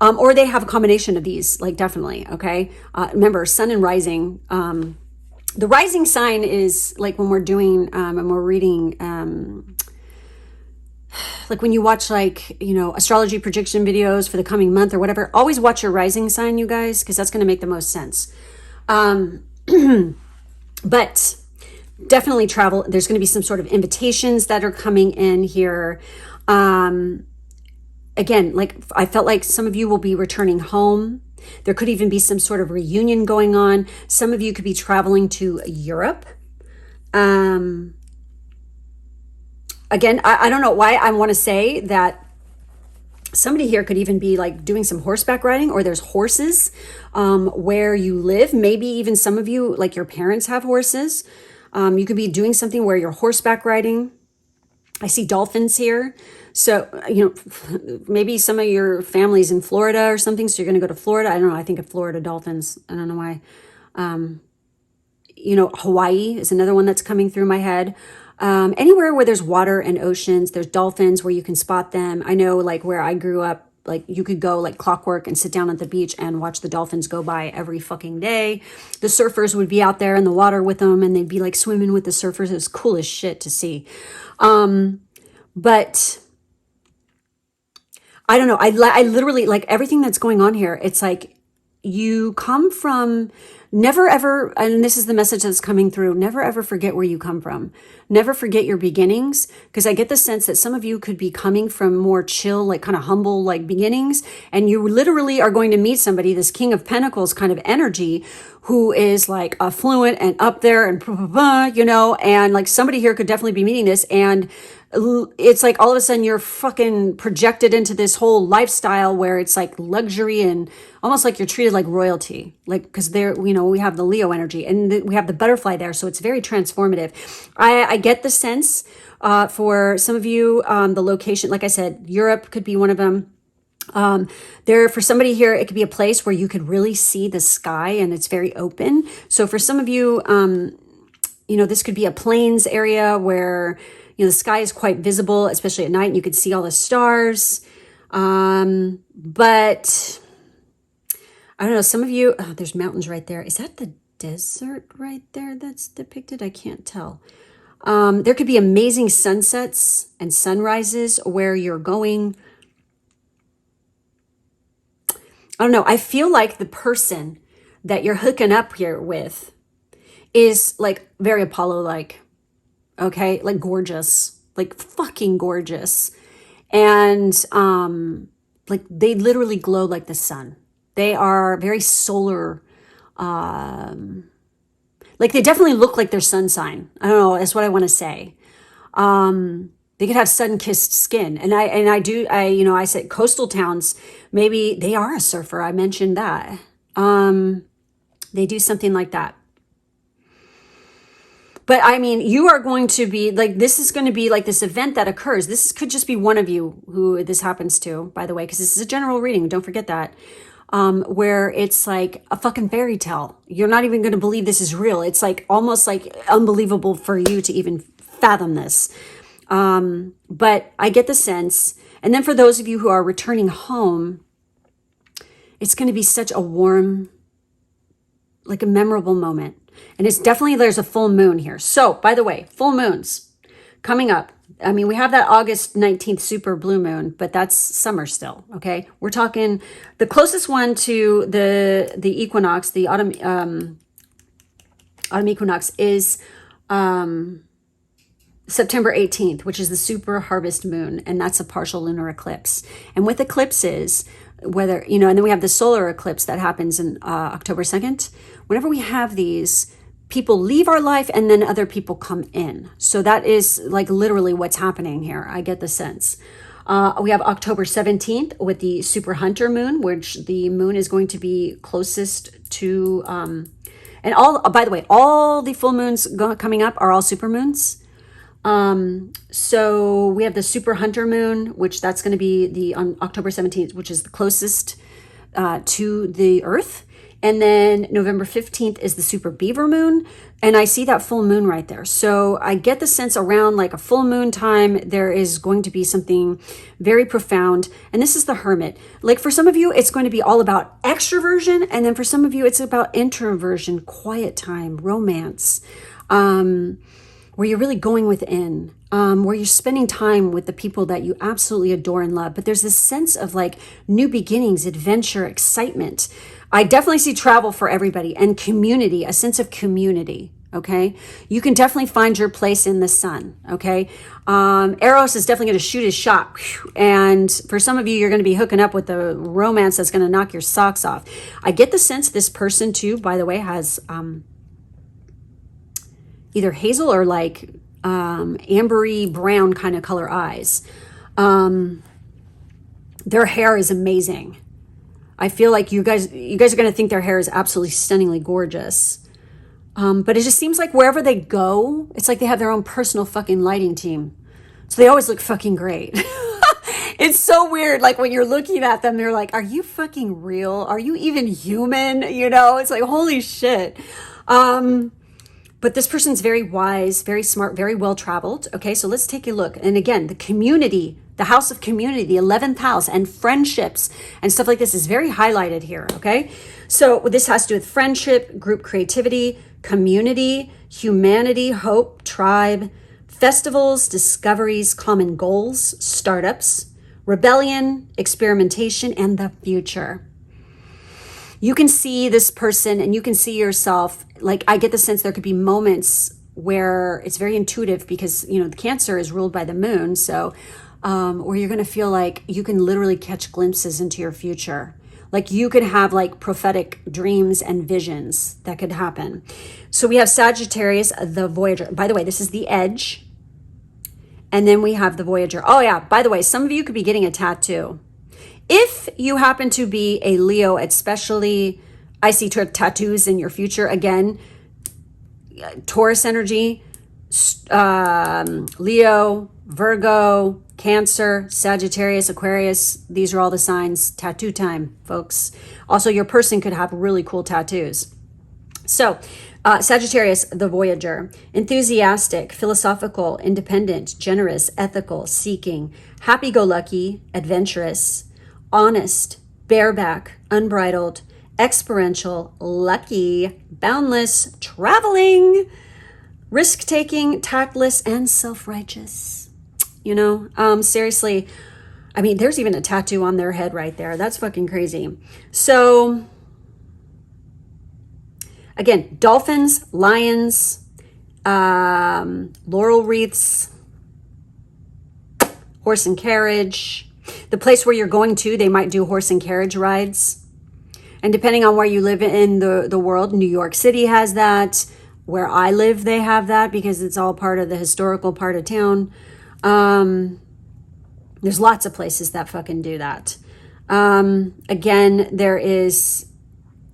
Or they have a combination of these, like definitely, okay? Remember, sun and rising. The rising sign is like when we're doing, and we're reading, like when you watch like, you know, astrology prediction videos for the coming month or whatever, always watch your rising sign, you guys, because that's going to make the most sense. But definitely travel. There's going to be some sort of invitations that are coming in here. Again, like I felt like some of you will be returning home. There could even be some sort of reunion going on. Some of you could be traveling to Europe. Again, I don't know why I want to say that somebody here could even be like doing some horseback riding, or there's horses where you live. Maybe even some of you, like your parents have horses. You could be doing something where you're horseback riding. I see dolphins here. So, you know, maybe some of your family's in Florida or something. So you're going to go to Florida. I don't know. I think of Florida dolphins. I don't know why. You know, Hawaii is another one that's coming through my head. Anywhere where there's water and oceans, there's dolphins where you can spot them. I know like where I grew up, like you could go like clockwork and sit down at the beach and watch the dolphins go by every fucking day. The surfers would be out there in the water with them and they'd be like swimming with the surfers. It was cool as shit to see. But I don't know. I literally like everything that's going on here. It's like you come from, never ever, and this is the message that's coming through, never ever forget where you come from. Never forget your beginnings, because I get the sense that some of you could be coming from more chill, like kind of humble, like beginnings, and you literally are going to meet somebody, this King of Pentacles kind of energy, who is like affluent and up there and blah, blah, blah, you know, and like somebody here could definitely be meeting this, and it's like all of a sudden you're fucking projected into this whole lifestyle where it's like luxury and almost like you're treated like royalty, like because there, you know, we have the Leo energy and we have the butterfly there, so it's very transformative. I get the sense for some of you, the location, like I said, Europe could be one of them. There, for somebody here, it could be a place where you could really see the sky and it's very open. So for some of you, you know, this could be a plains area where, you know, the sky is quite visible, especially at night, and you can see all the stars. But I don't know, some of you, oh, there's mountains right there. Is that the desert right there that's depicted? I can't tell. There could be amazing sunsets and sunrises where you're going. I don't know. I feel like the person that you're hooking up here with is like very Apollo-like. Okay, like gorgeous, like fucking gorgeous. And like they literally glow like the sun. They are very solar, like they definitely look like their sun sign. I don't know, that's what I want to say. They could have sun-kissed skin. And you know, I said coastal towns, maybe they are a surfer. I mentioned that. They do something like that. But I mean, you are going to be like, this is going to be like this event that occurs. This could just be one of you who this happens to, by the way, because this is a general reading. Don't forget that. Where it's like a fucking fairy tale. You're not even going to believe this is real. It's like almost like unbelievable for you to even fathom this. But I get the sense. And then for those of you who are returning home, it's going to be such a warm, like a memorable moment. And it's definitely, there's a full moon here. So, by the way, full moons coming up. I mean, we have that August 19th super blue moon, but that's summer still, okay? We're talking the closest one to the equinox, the autumn equinox is September 18th, which is the super harvest moon, and that's a partial lunar eclipse. And with eclipses, whether, you know, and then we have the solar eclipse that happens in October 2nd. Whenever we have these, people leave our life and then other people come in. So that is like literally what's happening here. I get the sense. We have October 17th with the super hunter moon, which the moon is going to be closest to, and all, by the way, all the full moons coming up are all super moons. So we have the super hunter moon, which that's going to be on October 17th, which is the closest to the earth. And then November 15th is the super beaver moon. And I see that full moon right there. So I get the sense around like a full moon time, there is going to be something very profound. And this is the hermit. Like for some of you, it's going to be all about extroversion. And then for some of you, it's about introversion, quiet time, romance, where you're really going within, where you're spending time with the people that you absolutely adore and love. But there's this sense of like new beginnings, adventure, excitement. I definitely see travel for everybody and community, a sense of community. Okay. You can definitely find your place in the sun. Okay. Eros is definitely going to shoot his shot. And for some of you, you're going to be hooking up with the romance that's going to knock your socks off. I get the sense this person too, by the way, has, either hazel or like, ambery brown kind of color eyes. Their hair is amazing. I feel like you guys are going to think their hair is absolutely stunningly gorgeous. But it just seems like wherever they go, it's like they have their own personal fucking lighting team. So they always look fucking great. It's so weird. Like when you're looking at them, they're like, are you fucking real? Are you even human? You know, it's like, holy shit. But this person's very wise, very smart, very well-traveled. Okay, so let's take a look. And again, the community, the house of community, the 11th house, and friendships and stuff like this is very highlighted here, okay? So this has to do with friendship, group creativity, community, humanity, hope, tribe, festivals, discoveries, common goals, startups, rebellion, experimentation, and the future. You can see this person and you can see yourself. Like I get the sense there could be moments where it's very intuitive because, you know, the Cancer is ruled by the moon. So, where you're going to feel like you can literally catch glimpses into your future. Like you could have like prophetic dreams and visions that could happen. So we have Sagittarius, the Voyager. By the way, this is the Edge. And then we have the Voyager. Oh yeah, by the way, some of you could be getting a tattoo. If you happen to be a Leo, especially, I see tattoos in your future. Again, Taurus energy, Leo, Virgo, Cancer, Sagittarius, Aquarius. These are all the signs. Tattoo time, folks. Also, your person could have really cool tattoos. So, Sagittarius, the Voyager, enthusiastic, philosophical, independent, generous, ethical, seeking, happy-go-lucky, adventurous, honest, bareback, unbridled, experiential, lucky, boundless, traveling, risk-taking, tactless, and self-righteous. You know, seriously, I mean, there's even a tattoo on their head right there. That's fucking crazy. So, again, dolphins, lions, laurel wreaths, horse and carriage. The place where you're going to, they might do horse and carriage rides. And depending on where you live in the world, New York City has that. Where I live, they have that because it's all part of the historical part of town. There's lots of places that fucking do that. Again, there is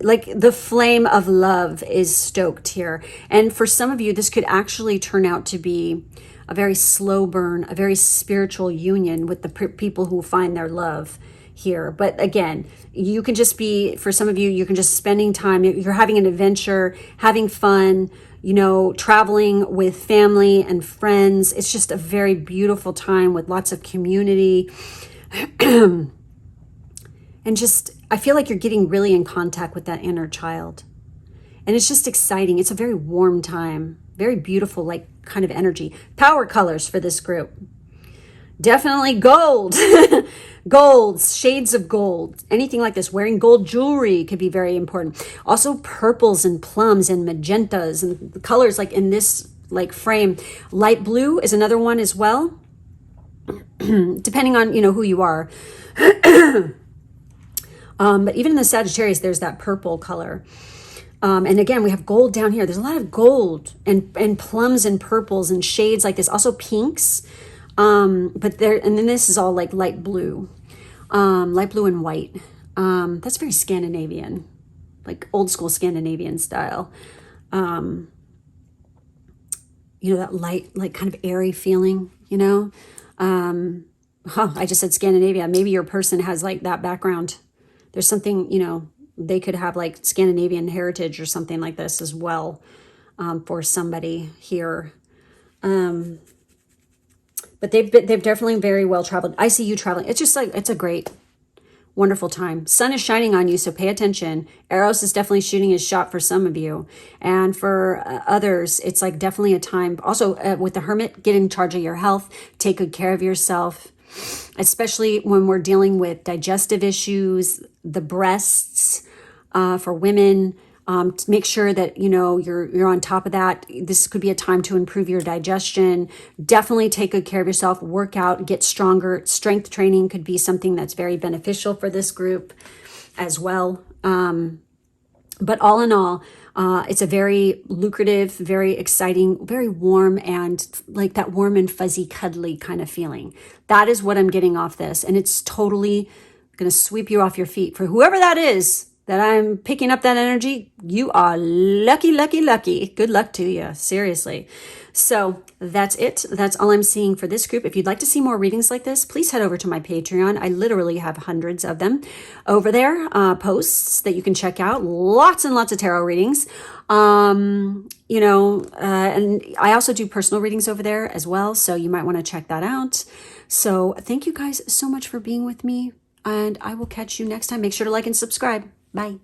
like the flame of love is stoked here. And for some of you, this could actually turn out to be a very slow burn, a very spiritual union with the people who find their love here. But again, you can just be, for some of you, you can just spending time, you're having an adventure, having fun, you know, traveling with family and friends. It's just a very beautiful time with lots of community. And just, I feel like you're getting really in contact with that inner child. And it's just exciting. It's a very warm time, very beautiful, like kind of energy. Power colors for this group. Definitely gold. Golds, shades of gold, anything like this. Wearing gold jewelry could be very important. Also purples and plums and magentas and the colors like in this like frame. Light blue is another one as well. Depending on, you know, who you are. But even in the Sagittarius, there's that purple color. And again, we have gold down here. There's a lot of gold and plums and purples and shades like this. Also pinks. But there, and then this is all like light blue and white. That's very Scandinavian, like old school Scandinavian style. You know, that light, like kind of airy feeling, you know? I just said Scandinavia. Maybe your person has like that background. There's something, you know, they could have like Scandinavian heritage or something like this as well, for somebody here. But they've definitely very well traveled. I see you traveling. It's just like, it's a great, wonderful time. Sun is shining on you, so pay attention. Eros is definitely shooting his shot for some of you. And for others, it's like definitely a time. Also, with the Hermit, get in charge of your health. Take good care of yourself, especially when we're dealing with digestive issues, the breasts, for women. To make sure that, you know, you're on top of that. This could be a time to improve your digestion. Definitely take good care of yourself, work out, get stronger. Strength training could be something that's very beneficial for this group as well. But all in all, it's a very lucrative, very exciting, very warm, and like that warm and fuzzy, cuddly kind of feeling. That is what I'm getting off this. And it's totally going to sweep you off your feet. For whoever that is, that I'm picking up that energy, you are lucky, lucky, lucky. Good luck to you, seriously. So that's it. That's all I'm seeing for this group. If you'd like to see more readings like this, please head over to my Patreon. I literally have hundreds of them over there, posts that you can check out. Lots and lots of tarot readings. And I also do personal readings over there as well, so you might want to check that out. So thank you guys so much for being with me, and I will catch you next time. Make sure to like and subscribe. Bye.